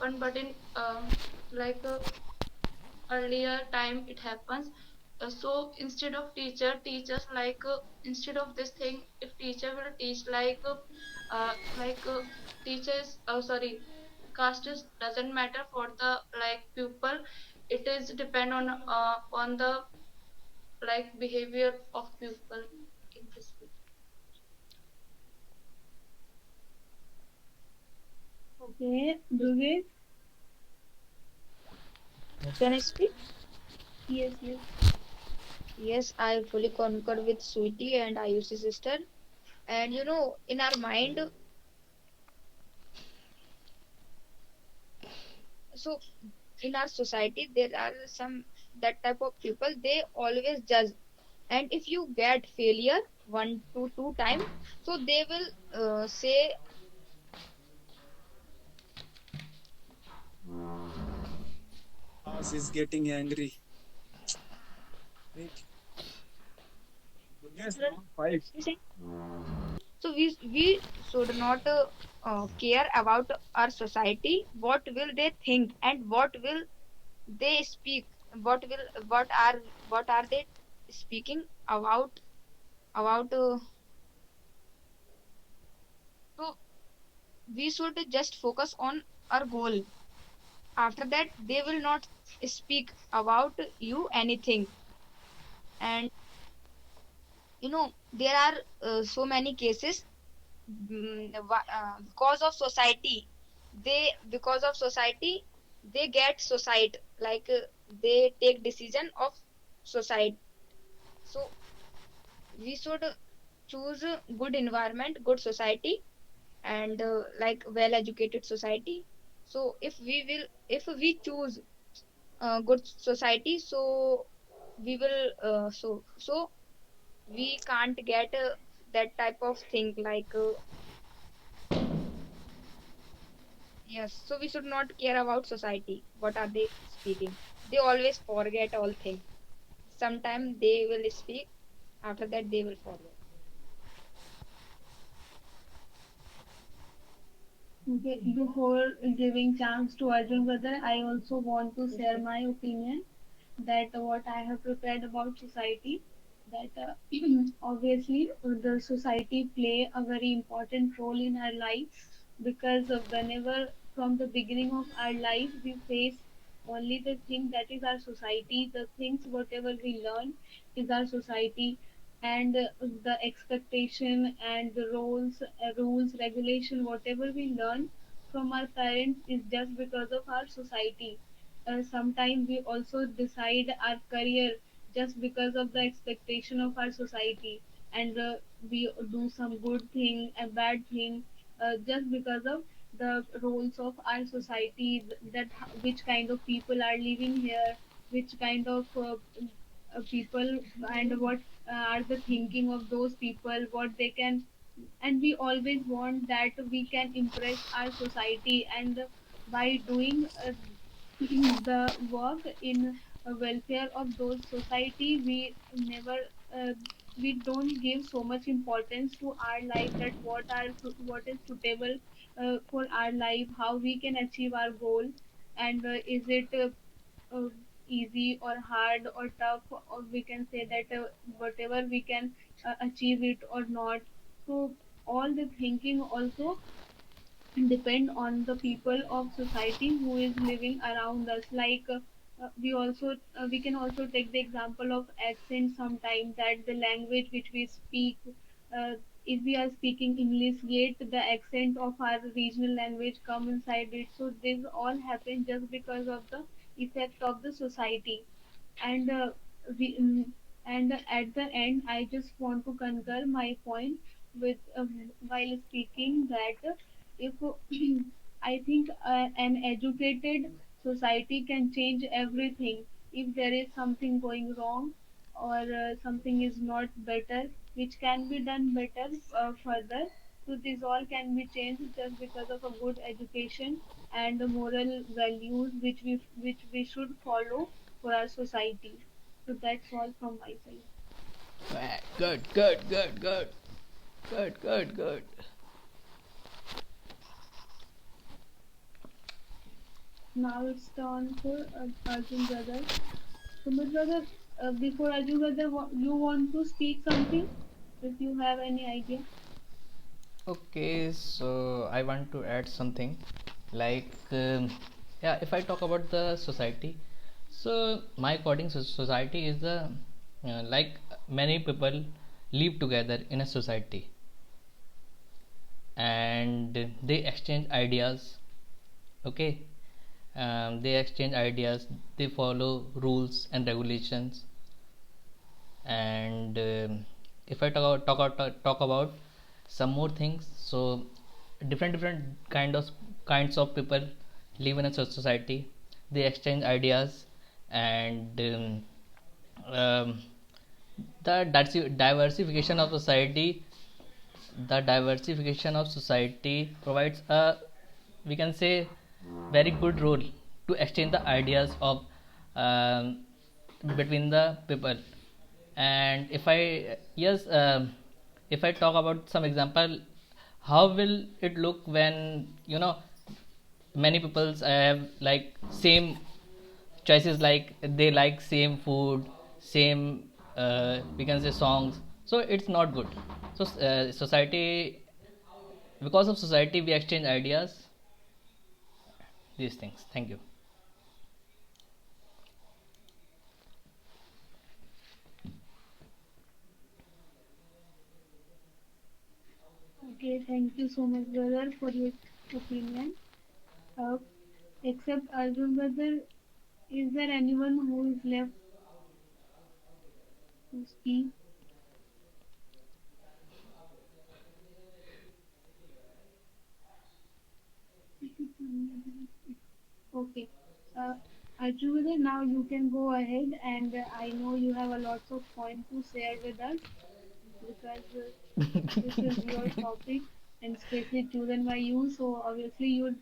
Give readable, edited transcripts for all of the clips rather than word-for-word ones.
happen, but in like earlier time it happens. So instead of teachers instead of this thing, if teacher will teach like teachers sorry caste is doesn't matter for the like pupil. It is depend on the like behavior of pupil in this way. Okay, Dhruvesh? Can I speak? Yes, yes. Yes, I fully concur with Sweetie and Ayushi sister. And in our mind, so in our society, there are some that type of people, they always judge. And if you get failure one to two time, so they will say, Boss is getting angry. Wait. Yes, no, five. so we should not care about our society, what will they think and what will they speak, what are they speaking about so we should just focus on our goal. After that they will not speak about you anything. And there are so many cases, because of society, they get society, like they take decision of society. So we should choose a good environment, good society, and like well educated society. So if we choose good society, so we will we can't get that type of thing, like yes, so we should not care about society, what are they speaking. They always forget all things. Sometime they will speak, after that they will forget. Okay, before giving chance to Arjun brother, I also want to share my opinion that what I have prepared about society. That obviously the society play a very important role in our life, because whenever from the beginning of our life we face only the thing that is our society, the things whatever we learn is our society. And the expectation and the rules, regulation, whatever we learn from our parents is just because of our society. Sometimes we also decide our career just because of the expectation of our society. And we do some good thing and bad thing just because of the roles of our society, that which kind of people are living here, which kind of people, and what are the thinking of those people, what they can. And we always want that we can impress our society, and by doing the work in welfare of those society, we never uh, we don't give so much importance to our life, that what is suitable for our life, how we can achieve our goal. And is it uh, easy or hard or tough, or we can say that whatever we can achieve it or not. So all the thinking also depend on the people of society who is living around us. Like we can also take the example of accent sometime, that the language which we speak, uh, if we are speaking English, yet the accent of our regional language come inside it. So this all happen just because of the effect of the society. And we and at the end I just want to concur my point with while speaking, that if I think an educated society can change everything. If there is something going wrong, or something is not better, which can be done better further, so this all can be changed just because of a good education and the moral values which we should follow for our society. So that's all from my side. Good, good, good, good, good, good, good. Now it's turn for Arjun brother. Sumit brother, before Arjun brother, you want to speak something? If you have any idea. Okay, so I want to add something like yeah, if I talk about the society, so my according society is the like many people live together in a society and they exchange ideas. Okay, they exchange ideas, they follow rules and regulations, and if I talk about some more things, so different kinds of people live in a society, they exchange ideas, and um, that's diversification of society. The diversification of society provides a, we can say, very good role to exchange the ideas of um, between the people. And if I yes if I talk about some example, how will it look when many people have like same choices, like they like same food, same we can say songs, so it's not good. So society, because of society we exchange ideas, these things. Thank you. Okay, thank you so much, brother, for your opinion. Uh, except Arjun brother, is there anyone who is left to speak? Okay. Uh, Arjun brother, now you can go ahead, and I know you have a lots of points to share with us because this is your topic and especially chosen by you. So obviously you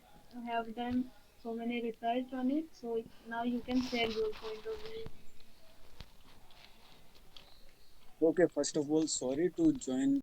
have done so many research on it. So now you can share your point of view. Okay, first of all, sorry to join